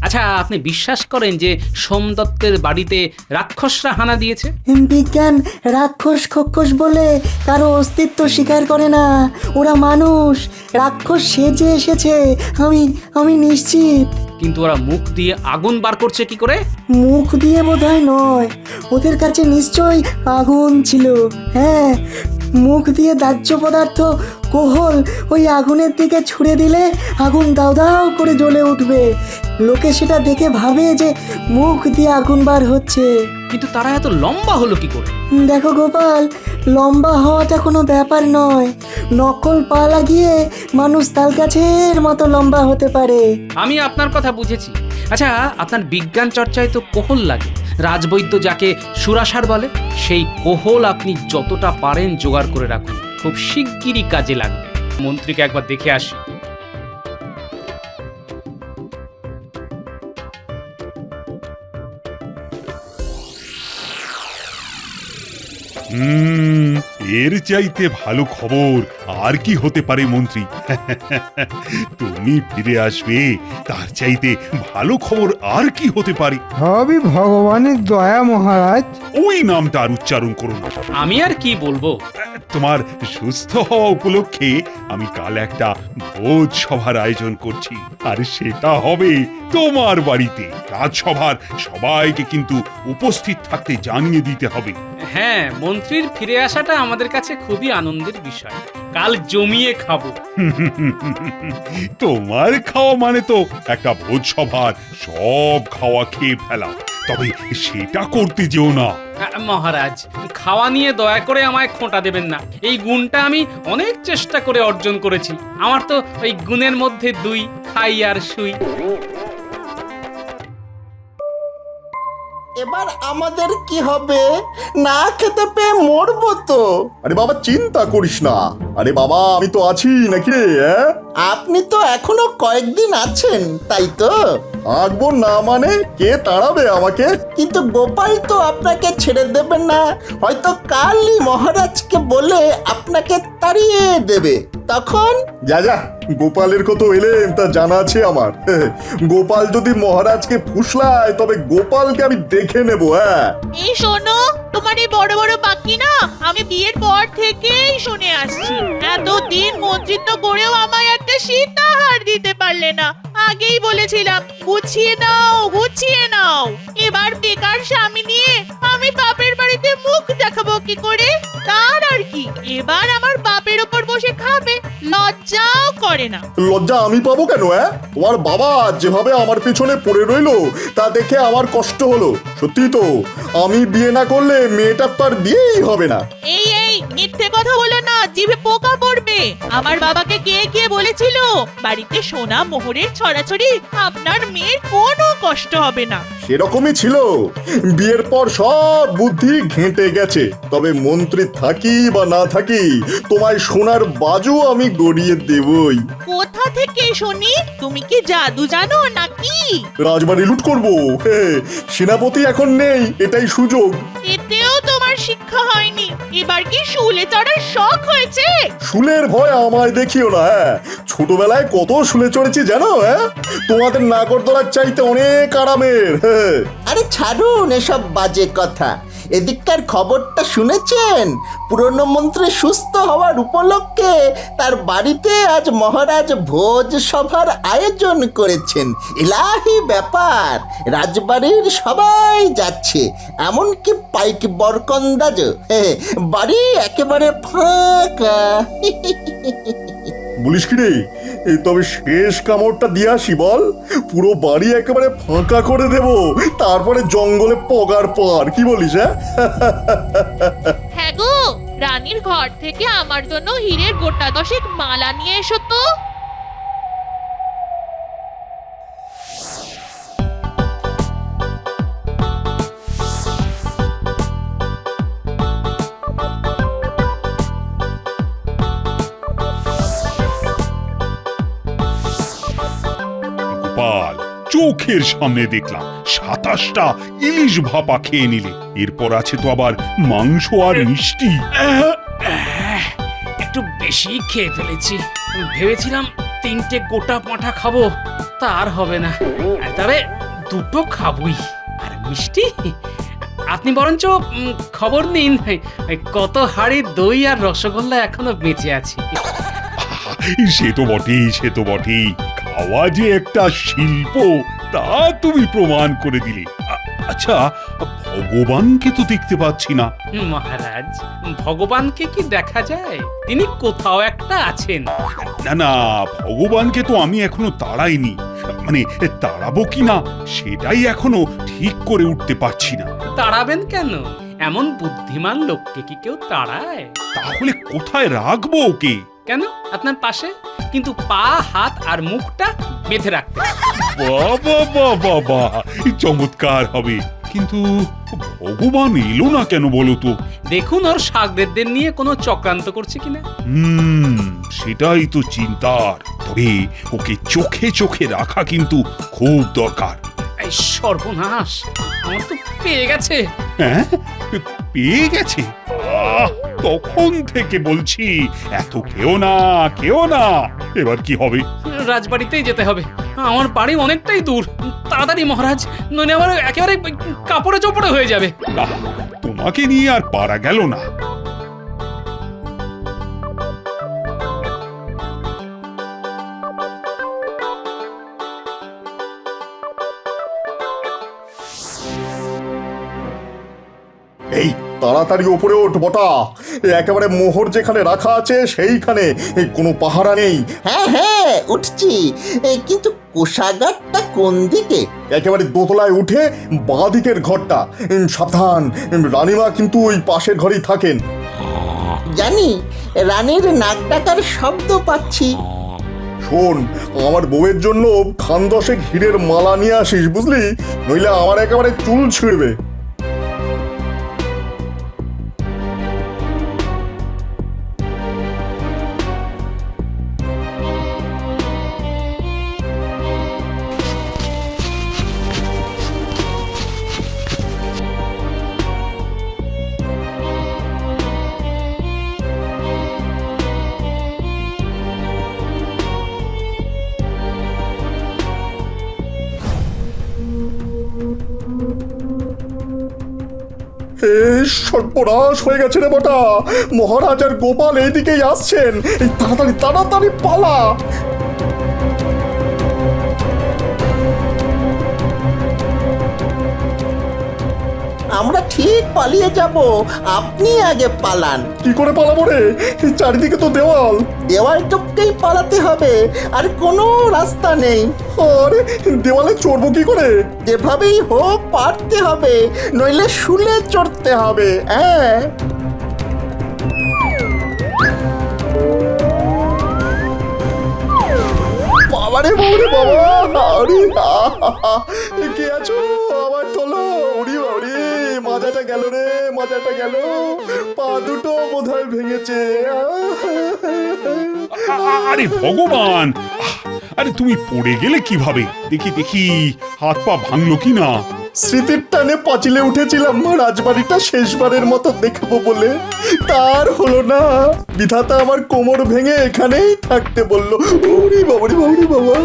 আচ্ছা, আপনি বিশ্বাস করেন যে সোমদত্তের বাড়িতে রাক্ষসরা হানা দিয়েছে? বিজ্ঞান রাক্ষস খক্ষস বলে কারো অস্তিত্ব স্বীকার করে না। ওরা মানুষ, রাক্ষস সেজে এসেছে। আমি আমি নিশ্চিত। কিন্তু ওরা মুখ দিয়ে আগুন বার করছে কি করে? মুখ দিয়ে বোধহয় নয়, ওদের কাছে নিশ্চয়ই আগুন ছিল। হ্যাঁ, মুখ দিয়ে দাহ্য পদার্থ কোহল ওই আগুনের দিকে ছুড়ে দিলে আগুন দাও দাও করে জ্বলে উঠবে। লোকে সেটা দেখে ভাবে যে মুখ দিয়ে আগুন বার হচ্ছে। কিন্তু তারা এত লম্বা হলো কি করে? দেখো গোপাল, লম্বা হওয়াটা কোনো ব্যাপার নয়। নকল পা লাগিয়ে মানুষ তাল গাছের মতো লম্বা হতে পারে। আমি আপনার কথা বুঝেছি। আচ্ছা, আপনার বিজ্ঞান চর্চায় তো কোহল লাগে। রাজবৈদ্য যাকে সুরাসার বলে, সেই কোহল আপনি যতটা পারেন জোগাড় করে রাখুন, খুব শিগগিরই কাজে লাগবে। মন্ত্রীকে একবার দেখে আসি। এর চাইতে ভালো খবর আর কি হতে পারে মন্ত্রী? তুমি ফিরে আসবে, তার চাইতে ভালো খবর আর কি হতে পারে? সবই ভগবানের দয়া মহারাজ। ওই নামটা আর উচ্চারণ করুন। আমি আর কি বলবো? তোমার সুস্থ হওয়া উপলক্ষে আমি কাল একটা ভোজ সভার আয়োজন করছি, আর সেটা হবে তোমার বাড়িতে। রাজসভার সবাইকে কিন্তু উপস্থিত থাকতে জানিয়ে দিতে হবে। হ্যাঁ, মন্ত্রীর ফিরে আসাটা আমাদের কাছে খুবই আনন্দের বিষয়। কাল জমিয়ে খাবো। তোমার খাওয়া মানে তো একটা ভোজ সভার সব খাওয়া খেয়ে ফেলা, তবে সেটা করতে যেও না। মহারাজ, খাওয়া নিয়ে দয়া করে আমায় খোঁটা দেবেন না। এই গুণটা আমি অনেক চেষ্টা করে অর্জন করেছি। আমার তো ওই গুণের মধ্যে দুই, খাই আর শুই। এবার আমাদের কি হবে? না খেতে পেয়ে মরবো তো। আরে বাবা চিন্তা করিস না। আরে বাবা আমি তো আছি নাকি রে? আপনি তো এখনো কয়েকদিন আছেন, তাই তো? থাকবো না মানে কে তাড়াবে আমাকে? কিন্তু গোপাল তো আপনাকে ছেড়ে দেবে না। হয়তো কালই মহারাজকে বলে আপনাকে তাড়িয়ে দেবে। তখন যা যা, গোপালের কত এলেম তা জানা আছে আমার। গোপাল যদি মহারাজকে ফুসলায় তবে গোপালকে আমি দেখে নেব। হ্যাঁ এই শোনো, তোমার এই বড় বড় বাকি না আমি বিয়ের পর থেকেই শুনে আসছি। এতদিন মন্ত্রিত্ব করেও আমায় একটা সীতাহার দিতে পারলে না। আগেই বলেছিলাম গুছিয়ে নাও গুছিয়ে নাও। এবার বেকার স্বামী নিয়ে আমি বাপের বাড়িতে মুখ দেখাবো কি করে? তার আর কি, এবার আমার বাপের ওপর বসে খাবে, লজ্জাও করে না। লজ্জা আমি পাবো কেন? তোমার বাবা যেভাবে আমার পিছনে পড়ে রইলো তা দেখে আমার কষ্ট হলো। সত্যি তো, আমি বিয়ে না করলে মেয়েটার তো আর বিয়েই হবে না। এই এই মিথ্যে কথা বলো না, জিভে পোকা পড়বে। আমার বাবাকে কে কে বলেছিল বাড়িতে সোনা মোহরের ছড়াছড়ি, আপনার মেয়ের কোনো কষ্ট হবে না। সেরকমই ছিল। বিয়ের পর সব বুদ্ধি ঘেঁটে গেছে। তবে মন্ত্রী থাকি বা না থাকি, তোমায় সোনার বাজু আমি গড়িয়ে দেবই। কোথা থেকে শুনি? তুমি কি জাদু জানো নাকি? রাজবাড়ি লুট করবো। সেনাপতি এখন নেই, এটাই সুযোগ। এতেও তোমার শিক্ষা হয়নি। এবার কি শুলে চড়ার শখ হয়েছে? শুলের ভয় আমায় দেখিও না। ছোটবেলায় কত শুলে চড়েছি জানো? তোমাদের নাগরদোলার চাইতে অনেক আরামের। আরে ছাড়ুন এসব বাজে কথা। এদিককার খবরটা শুনেছেন? পুরনো মন্ত্রী সুস্থ হওয়ার উপলক্ষে তার বাড়িতে আজ মহারাজ ভোজ সভার আয়োজন করেছেন। ইলাহি ব্যাপার, রাজবাড়ির সবাই যাচ্ছে, এমনকি পাইক বরকন্দাজ। বাড়ি একেবারে ফাঁকা। বলিস কি রে? তবে শেষ কামড়টা দিয়ে আসি বল। পুরো বাড়ি একেবারে ফাঁকা করে দেব, তারপরে জঙ্গলে পগার পার। কি বলিস? হ্যাঁ গো, রানীর ঘর থেকে আমার জন্য হীরের গোটা দশেক মালা নিয়ে এসো তো। গোপাল, চোখের সামনে দেখলাম 27টা ইলিশ ভাপা খেয়ে নিলে। এরপর আছে তো আবার মাংস আর মিষ্টি। একটু বেশি খেয়ে ফেলেছি। ভেবেছিলাম 3টে গোটা পাঁঠা খাবো, তা আর হবে না। তবে দুটো খাবই। আর মিষ্টি, আপনি বরঞ্চ খবর নিন কত হাড়ি দই আর রসগোল্লা এখনো বেঁচে আছে। সে তো বটেই, সে তো বটেই। খাওয়া যে একটা শিল্প তা তুমি প্রমাণ করে দিলে। আচ্ছা, ভগবানকে তো দেখতে পাচ্ছি না। মহারাজ, ভগবানকে কি দেখা যায়? তিনি কোথাও একটা আছেন। না না, ভগবানকে তো আমি এখনো তাড়াইনি। মানে তাড়াবো কিনা সেটাই এখনো ঠিক করে উঠতে পারছি না। তাড়াবেন কেন? এমন বুদ্ধিমান লোককে কি কেউ তাড়ায়? তাহলে কোথায় রাখবো ওকে? কেন, আপনার পাশে, কিন্তু পা, হাত আর মুখটা বেঁধে রাখতে হবে। বাবা বাবা বাবা, চমৎকার হবে। কিন্তু ভগবান এলো না কেন বলো তো? দেখুন ওর শাগরেদদের নিয়ে কোনো চক্রান্ত করছে কিনা। সেটাই তো চিন্তার। তবে ওকে চোখে চোখে রাখা কিন্তু খুব দরকার। এই সর্বনাশ, আমার তো পেয়ে গেছে। হ্যাঁ, পেয়ে গেছে? তখন থেকে বলছি এত কেউ না, কেউ না। এবার কি হবে? রাজবাড়িতেই যেতে হবে। আমার বাড়ি অনেকটাই দূর। তাড়াতাড়ি মহারাজ, নইলে আমার একেবারে কাপড়ে চোপড়ে হয়ে যাবে। না, তোমাকে নিয়ে আর পারা গেল না। এই তাড়াতাড়ি ওপরে ওঠ বটা। একেবারে মোহর যেখানে রাখা আছে সেইখানে কোনো পাহারা নেই। হ্যাঁ হ্যাঁ উঠছি, কিন্তু কোষাগারটা কোন দিকে? একেবারে দোতলায় উঠে বাঁ দিকের ঘরটা। সাবধান, রানীমা কিন্তু ওই পাশের ঘরেই থাকেন। জানি, রানীর নাক ডাকার শব্দ পাচ্ছি। শোন, আমার বউয়ের জন্য খান দশেক হীরের মালা নিয়ে আসিস, বুঝলি? নইলে আমার একেবারে চুল ছিঁড়বে। সর্বনাশ হয়ে গেছে রে বটা। মহারাজ আর গোপাল এইদিকেই আসছেন। এই তাড়াতাড়ি তাড়াতাড়ি পালা। আমরা ঠিক পালিয়ে যাব, আপনি আগে পালান। কি করে পালাবো রে? এই চারিদিকে তো দেওয়াল। দেওয়াল টপকেই পালাতে হবে, আর কোনো রাস্তা নেই। আরে দেওয়ালে চড়বো কি করে? যেভাবেই হোক পারতে হবে, নইলে শুলে চড়তে হবে। হ্যাঁ, বাবারে বাবারে বাবা, আরে কে আছো? আমার তোলো। উড়ি বাড়ি, মাজাটা গেল রে, মাজাটা গেল। পা দুটো বোধহয় ভেঙেছে। আরে ভগবান, আরে তুমি পড়ে গেলে কিভাবে? দেখি দেখি, হাত পা ভাঙলো কি না? স্মৃতির টানে পাঁচিলে উঠেছিলাম রাজবাড়িটা শেষবারের মতো দেখবো বলে, তার হলো না। বিধাতা আমার কোমর ভেঙে এখানেই থাকতে বললো। ওরে বাবারে বাবারে বাবা।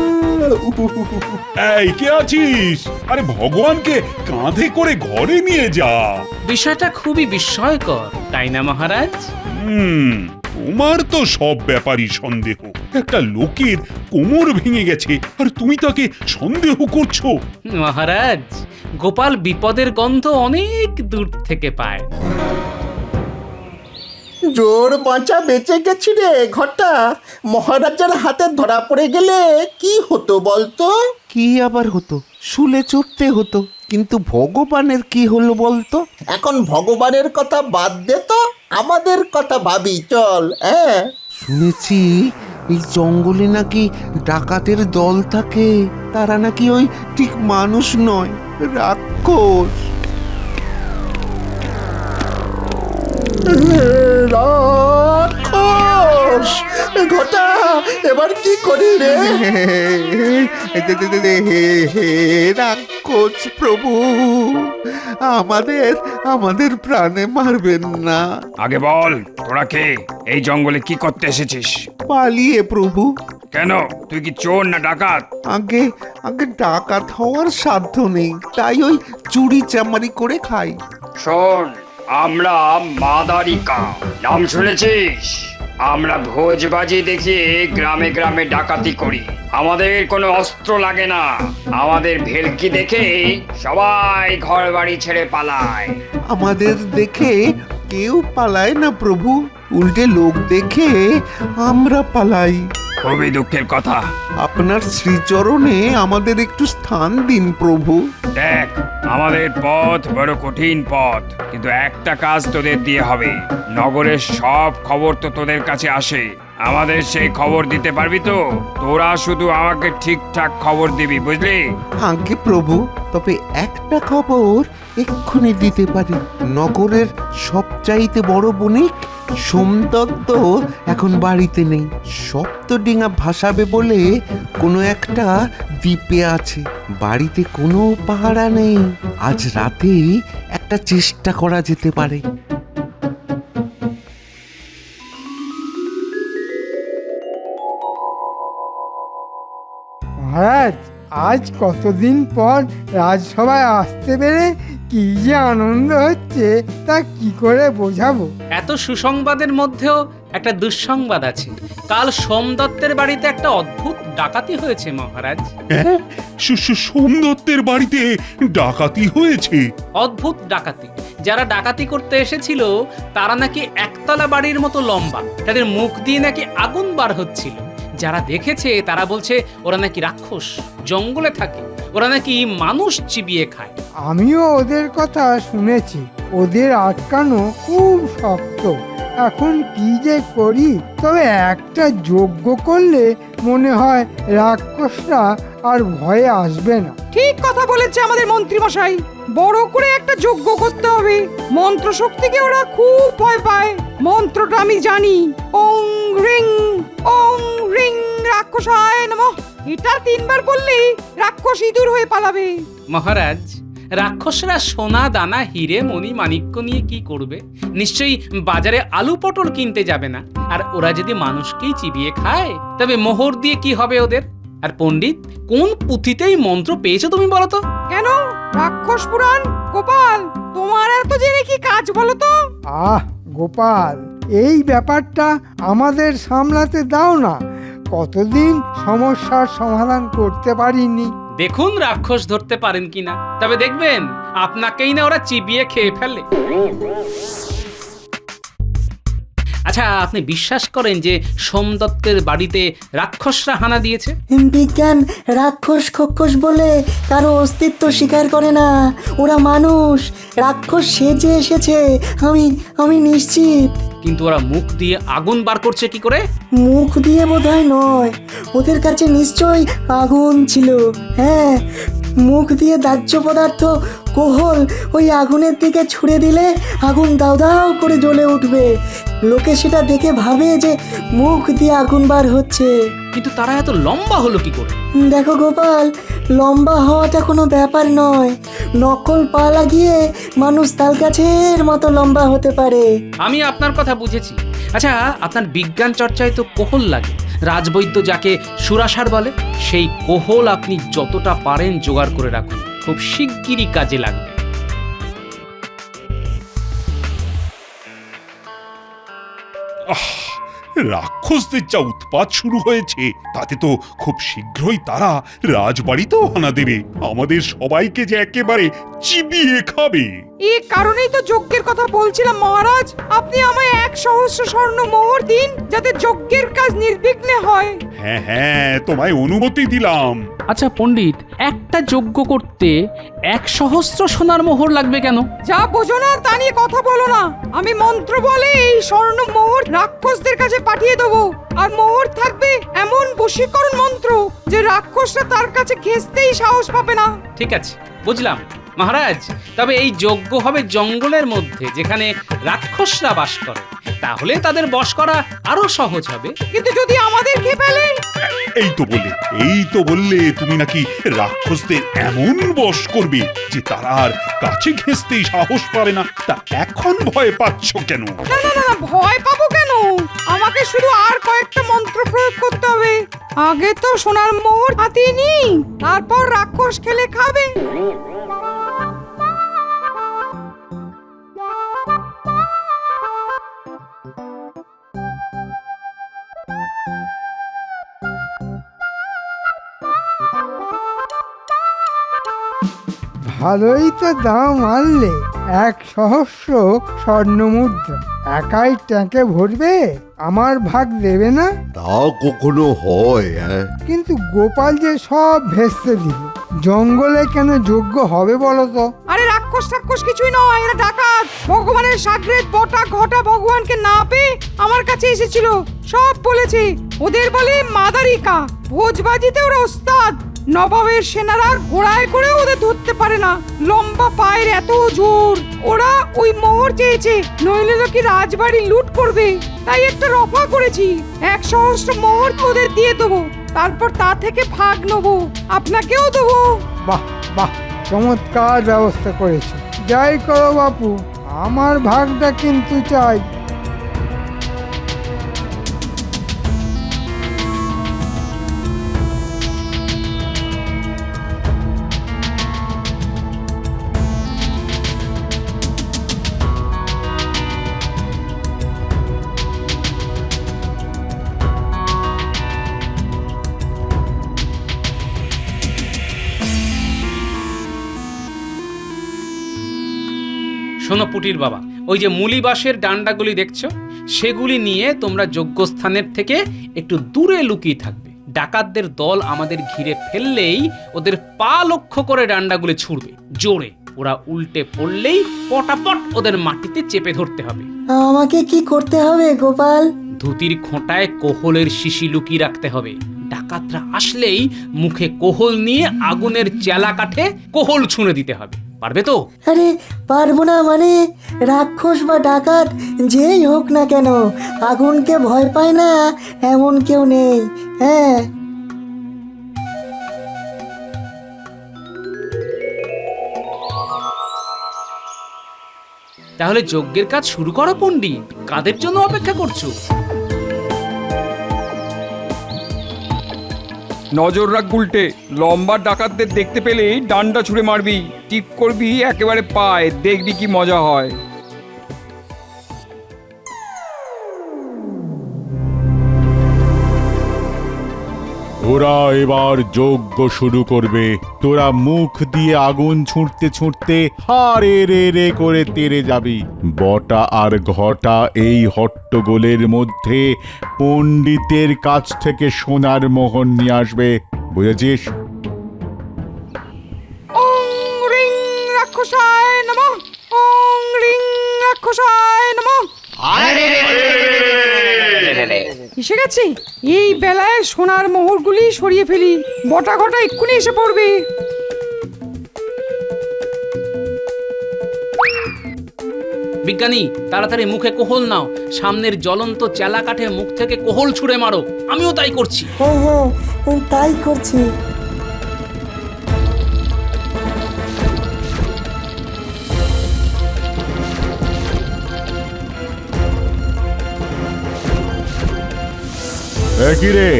এই কে আছিস? আরে ভগবানকে কাঁধে করে ঘরে নিয়ে যা। বিষয়টা খুবই বিস্ময়কর, তাই না মহারাজ? তোমার তো সব ব্যাপারই সন্দেহ। একটা লোকের কোমর ভেঙে গেছে আর তুমি তাকে সন্দেহ করছো? মহারাজ, গোপাল বিপদের গন্ধ অনেক দূর থেকে পায়। জোর বাঁচা বেঁচে গেছি রে ঘটা। মহারাজার হাতে ধরা পড়ে গেলে কি হতো বলতো? কি আবার হতো? শুলে চড়তে হতো। কিন্তু ভগবানের কি হলো বলতো? এখন ভগবানের কথা বাদ দে তো, আমাদের কথা ভাবি চল। হ্যাঁ, শুনেছি এই জঙ্গলে নাকি ডাকাতের দল থাকে। তারা নাকি ওই ঠিক মানুষ নয়, রাক্ষস। রাক্ষস! ঘটা, এবার কি করি রে? রাক্ষস প্রভু, আমাদের প্রাণে মারবেন না। আগে বল, তোরা কে? এই জঙ্গলে কি করতে এসেছিস? পালিয়ে প্রভু। কেন, তুই কি চোর না ডাকাত? আগে আগে ডাকাত হওয়ার সাধ্য নেই, তাই ওই চুরি চামারি করে খাই। শোন, আমরা মাদারিকা, নাম শুনেছিস? আমরা ভোজবাজি দেখিয়ে গ্রামে গ্রামে ডাকাতি করি। আমাদের কোনো অস্ত্র লাগে না। আমাদের ভেলকি দেখে সবাই ঘর বাড়ি ছেড়ে পালায়। আমাদের দেখে কেউ পালায় না প্রভু, উল্টে লোক দেখে আমরা পালাই। খুবই দুঃখের কথা। আপনার শ্রীচরণে আমাদের একটু স্থান দিন প্রভু। দেখ, আমাদের পথ বড় কঠিন পথ, কিন্তু একটা কাজ তোদের দিয়ে হবে। নগরের সব খবর তো তোদের কাছে আসে, আমাদের সেই খবর দিতে পারবি তো? তোরা শুধু আমাকে ঠিকঠাক খবর দিবি, বুঝলি? আগে প্রভু, তবে একটা খবর এক্ষুনি দিতে পারি। নগরের সবচাইতে বড় বণিক সোমদত্ত এখন বাড়িতে নেই। সপ্তডিঙা ভাসাবে বলে কোনো একটা দ্বীপে আছে। বাড়িতে কোনো পাহারা নেই। আজ রাতেই একটা চেষ্টা করা যেতে পারে। মহারাজ, আজ কতদিন পর রাজসভায় আসতে পেরে কি যে আনন্দ হচ্ছে তা কি করে বোঝাবো। এত সুসংবাদের মধ্যেও একটা দুঃসংবাদ আছে। কাল সোমদত্তের বাড়িতে একটা অদ্ভুত ডাকাতি হয়েছে মহারাজ। হ্যাঁ, সোমদত্তের বাড়িতে ডাকাতি হয়েছে? অদ্ভুত ডাকাতি। যারা ডাকাতি করতে এসেছিল তারা নাকি একতলা বাড়ির মতো লম্বা, তাদের মুখ দিয়ে নাকি আগুন বার হচ্ছিল। যারা দেখেছে তারা বলছে ওরা নাকি রাক্ষস, জঙ্গলে থাকে, ওরা নাকি মানুষ চিবিয়ে খায়। আমিও ওদের কথা শুনেছি। ওদের আটকানো খুব শক্ত। এখন কি যে করি, তবে একটা যজ্ঞ করলে মনে হয় রাক্ষসরা আর ভয়ে আসবে না। ঠিক কথা বলেছে আমাদের মন্ত্রী মশাই। বড় করে একটা যজ্ঞ করতে হবে। মন্ত্র শক্তিকে ওরা খুব ভয় পায়। মন্ত্রটা আমি জানি, ওং রিং রাক্ষসায় নমঃ। এটা 3 বার বললেই রাক্ষস ইঁদুর হয়ে পালাবে। মহারাজ, রাক্ষসরা সোনা দানা হিরে মণি মাণিক্য নিয়ে কি করবে? নিশ্চয়ই বাজারে আলু পটল কিনতে যাবে না। আর ওরা যদি মানুষকেই চিবিয়ে খায় তবে মোহর দিয়ে কি হবে ওদের? আর পণ্ডিত, কোন পুঁথিতেই মন্ত্র পেয়েছো তুমি বলো তো? কেন, রাক্ষস পুরাণ? গোপাল, তোমার এত জেনে কি কাজ বলো তো? আহ গোপাল, এই ব্যাপারটা আমাদের সামলাতে দাও না। কতদিন সমস্যার সমাধান করতে পারিনি। দেখুন রাক্ষস ধরতে পারেন কিনা, তবে দেখবেন আপনাকেই না ওরা চিবিয়ে খেয়ে ফেলে। আচ্ছা, আপনি বিশ্বাস করেন যে সোমদত্তের বাড়িতে রাক্ষসরা হানা দিয়েছে? বিজ্ঞান রাক্ষস খক্ষস বলে কারো অস্তিত্ব স্বীকার করে না। ওরা মানুষ, রাক্ষস সেজে এসেছে। আমি নিশ্চিত। কিন্তু ওরা মুখ দিয়ে আগুন বার করছে কি করে? মুখ দিয়ে বোধহয় নয়, ওদের কাছে নিশ্চয়ই আগুন ছিল। হ্যাঁ, মুখ দিয়ে দাহ্য পদার্থ কোহল ওই আগুনের দিকে ছুড়ে দিলে আগুন দাউ দাউ করে জ্বলে উঠবে। লোকে সেটা দেখে ভাবে যে মুখ দিয়ে আগুন বার হচ্ছে। কিন্তু তারা এত লম্বা হলো কি করে? দেখো গোপাল, লম্বা হওয়াটা কোনো ব্যাপার নয়। নকল পা লাগিয়ে মানুষ তাল গাছের মতো লম্বা হতে পারে। আমি আপনার কথা বুঝেছি। আচ্ছা, আপনার বিজ্ঞান চর্চায় তো কোহল লাগে। রাজবৈদ্য যাকে সুরাসার বলে, সেই কোহল আপনি যতটা পারেন জোগাড় করে রাখুন, খুব শিগগিরই কাজে লাগবে। রাক্ষসদের যা উৎপাত শুরু হয়েছে, তাতে তো খুব শীঘ্রই তারা রাজবাড়িতেও হানা দেবে। আমাদের সবাইকে যে একেবারে চিবিয়ে খাবে। এই কারণেই তো যজ্ঞের কথা বলছিলাম মহারাজ। আপনি আমায় 1,000 স্বর্ণ মোহর দিন, যাতে যজ্ঞের কাজ নির্বিঘ্নে হয়। হ্যাঁ হ্যাঁ, তোমায় অনুমতি দিলাম। আচ্ছা পণ্ডিত, একটা যজ্ঞ করতে 1,000 সোনার মোহর লাগবে কেন? যা বোঝো না তা নিয়ে কথা বলো না। আমি মন্ত্র বলে এই স্বর্ণ মোহর রাক্ষসদের কাছে পাঠিয়ে দেবো। আর মোহর থাকবে এমন বশীকরণ মন্ত্র যে রাক্ষসরা তার কাছে ঘেঁষতেই সাহস পাবে না। ঠিক আছে, বুঝলাম মহারাজ। তবে এই যজ্ঞ হবে জঙ্গলের মধ্যে, যেখানে রাক্ষসরা বাস করে। তাহলে তাদের বশ করা আরো সহজ হবে। কিন্তু যদি আমাদের খেয়ে ফেলে? এই তো বললে তুমি নাকি রাক্ষসদের এমন বশ করবে যে তারা আর কাছে ঘেঁষতেই সাহস পাবে না। তা এখন ভয় পাচ্ছ কেন? না, ভয় পাবো কেন? আমাকে শুধু আর কয়েকটা মন্ত্র প্রয়োগ করতে হবে। আগে তো সোনার মোহর হাতিয়ে নি, তারপর রাক্ষস খেলে খাবে। ভালোই তো দাম আনলে, 1,000 স্বর্ণমুদ্রা। একাই ট্যাঙ্কে ভরবে, আমার ভাগ দেবে না? তা কখনো হয়? হ্যাঁ, কিন্তু গোপাল যে সব ভেস্তে দিল, জঙ্গলে কেন যোগ্য হবে বলো তো? আরে রাক্ষস টাক্ষস কিছুই নয়, এরা ডাকাত। ভগবানের সাগরেদ বটা ঘটা ভগবানকে না পেয়ে আমার কাছে এসেছিল, সব বলেছে। ওদের বলে মাদারিকা, ভোজবাজিতে ওরা ওস্তাদ। নবাবের সেনারা ঘোড়ায় করে ওদের ধরতে পারে না, লম্বা পায়ের এত জোর। ওরা ওই মোহর চেয়েছে, নইলে তো কি রাজবাড়ি লুট করবে। তাই একটা রফা করেছি, 1,000 মোহর ওদের দিয়ে দেবো, তারপর তা থেকে ভাগ নেবো, আপনাকেও দেবো। বাহ বাহ, চমৎকার ব্যবস্থা করেছে। যাই করো বাপু, আমার ভাগটা কিন্তু চাই। শোনো পুটির বাবা, ওই যে মুলি বাঁশের ডান্ডাগুলি দেখছো, সেগুলি নিয়ে তোমরা যজ্ঞস্থানের থেকে একটু দূরে লুকিয়ে থাকবে। ডাকাতদের দল আমাদের ঘিরে ফেললেই ওদের পা লক্ষ্য করে ডান্ডাগুলি ছুড়বে জোরে। ওরা উল্টে পড়লেই পটাপট ওদের মাটিতে চেপে ধরতে হবে। আমাকে কি করতে হবে গোপাল? ধুতির খোঁটায় কোহলের শিশি লুকিয়ে রাখতে হবে। ডাকাতরা আসলেই মুখে কোহল নিয়ে আগুনের চেলা কাঠে কোহল ছুঁড়ে দিতে হবে। পারবে তো? আরে পারবো না মানে? রাক্ষস বা ডাকাত যেই হোক না কেন, আগুনকে ভয় পায় না এমন কেউ নেই। হ্যাঁ, তাহলে যজ্ঞের কাজ শুরু করো পণ্ডিত। কাদের জন্য অপেক্ষা করছো? নজর রাখ গুলটে, লম্বা ডাকাতদের দেখতে পেলেই ডান্ডা ছুঁড়ে মারবি, টিপ করবি একেবারে পায়, দেখবি কি মজা হয়। ওরা এবার যজ্ঞ শুরু করবে। তোরা মুখ দিয়ে আগুন ছুঁড়তে ছুঁড়তে হারে রে রে করে তেড়ে যাবি। বটা আর ঘটা এই হট্টগোলের মধ্যে পণ্ডিতের কাছ থেকে সোনার মোহর নিয়ে আসবে, বুঝেছিস? ওং রিং রাক্ষসায় নমঃ, ওং রিং রাক্ষসায় নমঃ। এসে গেছে, এই বেলায় সোনার মোহরগুলি সরিয়ে ফেলি, বটা ঘটা এক্ষুনি এসে পড়বে। বিজ্ঞানী, তাড়াতাড়ি মুখে কোহল নাও, সামনের জ্বলন্ত চেলা কাঠে মুখ থেকে কোহল ছুঁড়ে মারো। আমিও তাই করছি। হ্যাঁ হ্যাঁ, তাই করছি। একই রে,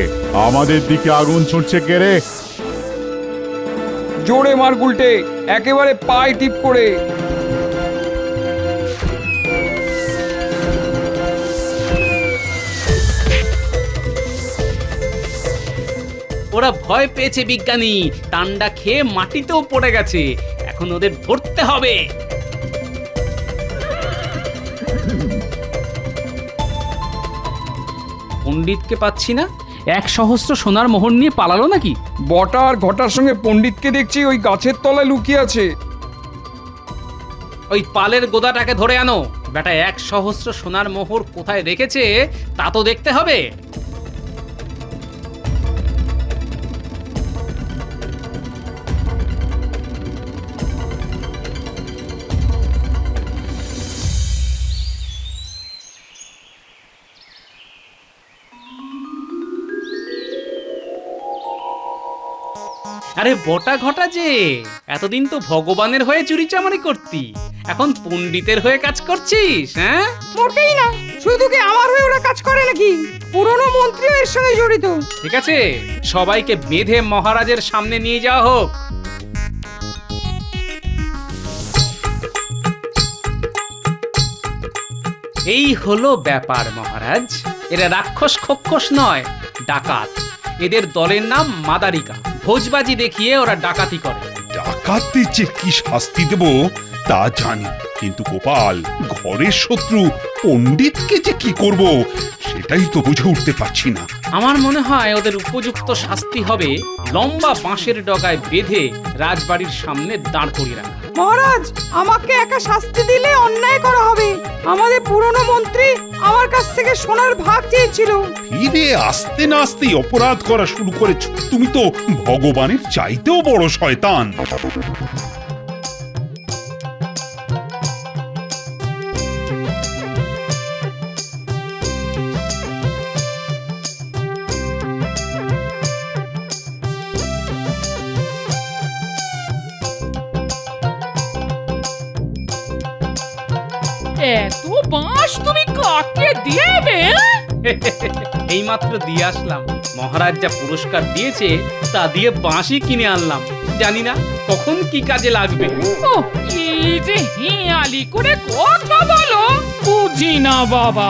আমাদের দিকে আগুন ছুটছে কে রে? জোরে মার গুলটে, একেবারে পায় টিপ করে। ওরা ভয় পেয়েছে বিজ্ঞানী, টান্ডা খেয়ে মাটিতেও পড়ে গেছে। এখন ওদের ধরতে হবে। পণ্ডিতকে পাচ্ছি না, 1,000 সোনার মোহর নিয়ে পালালো নাকি? বটা আর ঘটার সঙ্গে পণ্ডিতকে দেখছি ওই গাছের তলায় লুকিয়ে আছে। ওই পালের গোদাটাকে ধরে আনো। বেটা 1,000 সোনার মোহর কোথায় রেখেছে তা তো দেখতে হবে। আরে বটা ঘটা যে, এতদিন তো ভগবানের হয়ে চুরি চামারি করতি, এখন পণ্ডিতের হয়ে কাজ করছিস? হ্যাঁ, মোটেই না, শুধু কি আমার হয়ে ওরা কাজ করে নাকি পুরনো মন্ত্রীও এর সঙ্গে জড়িত। ঠিক আছে, সবাইকে বেঁধে মহারাজের সামনে নিয়ে যাওয়া হোক। এই হলো ব্যাপার মহারাজ। এরা রাক্ষস খক্ষস নয়, ডাকাত। এদের দলের নাম মাদারিকা। ভোজবাজি দেখিয়ে ওরা ডাকাতি করে। ডাকাতদের যে কি শাস্তি দেব তা জানি, কিন্তু গোপাল, ঘরের শত্রু পণ্ডিতকে যে কি করব সেটাই তো বুঝে উঠতে পারছি না। আমার মনে হয় ওদের উপযুক্ত শাস্তি হবে লম্বা বাঁশের ডগায় বেঁধে রাজবাড়ির সামনে দাঁড় করিয়ে রাখা। মহারাজ, আমাকে একা শাস্তি দিলে অন্যায় করা হবে। আমাদের পুরনো মন্ত্রী আমার কাছ থেকে সোনার ভাগ চেয়েছিল। ফিরে আসতে না আসতেই অপরাধ করা শুরু করেছ। তুমি তো ভগবানের চাইতেও বড় শয়তান। এত বাঁশ তুমি কাকে দেবে? এইমাত্র দিয়ে আসলাম। মহারাজ যা পুরস্কার দিয়েছে তা দিয়ে বাঁশি কিনে আনলাম। জানি না কখন কি কাজে লাগবে। ও, এই যে হেঁয়ালি করে কথা বলো, বুঝি না বাবা।